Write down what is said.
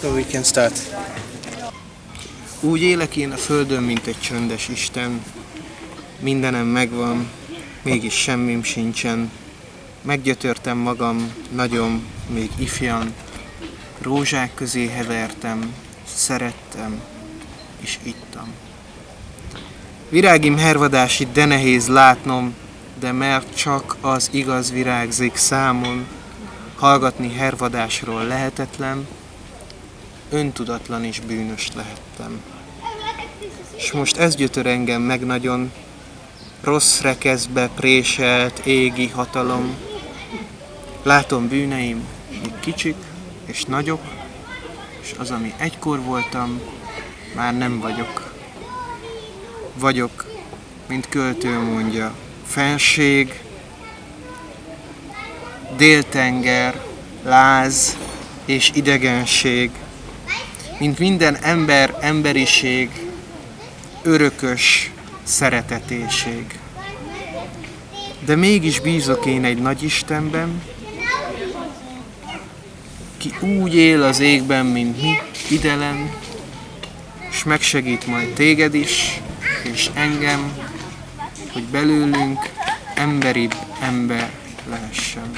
So we can start. Úgy élek én a földön, mint egy csöndes Isten. Mindenem megvan, mégis semmim sincsen. Meggyötörtem magam, nagyon, még ifjan. Rózsák közé hevertem, szerettem, és ittam. Virágim hervadás itt de nehéz látnom, de mert csak az igaz virágzik számon, hallgatni hervadásról lehetetlen, öntudatlan és bűnös lehettem. És most ez gyötör engem meg nagyon, rossz rekeszbe préselt égi hatalom. Látom bűneim, még kicsik és nagyok, és az, ami egykor voltam, már nem vagyok. Vagyok, mint költő mondja, fenség, déltenger, láz és idegenség, mint minden ember, emberiség, örökös szeretetéség. De mégis bízok én egy nagy Istenben, ki úgy él az égben, mint mi, idelen, és megsegít majd téged is, és engem, hogy belőlünk emberibb ember lehessen.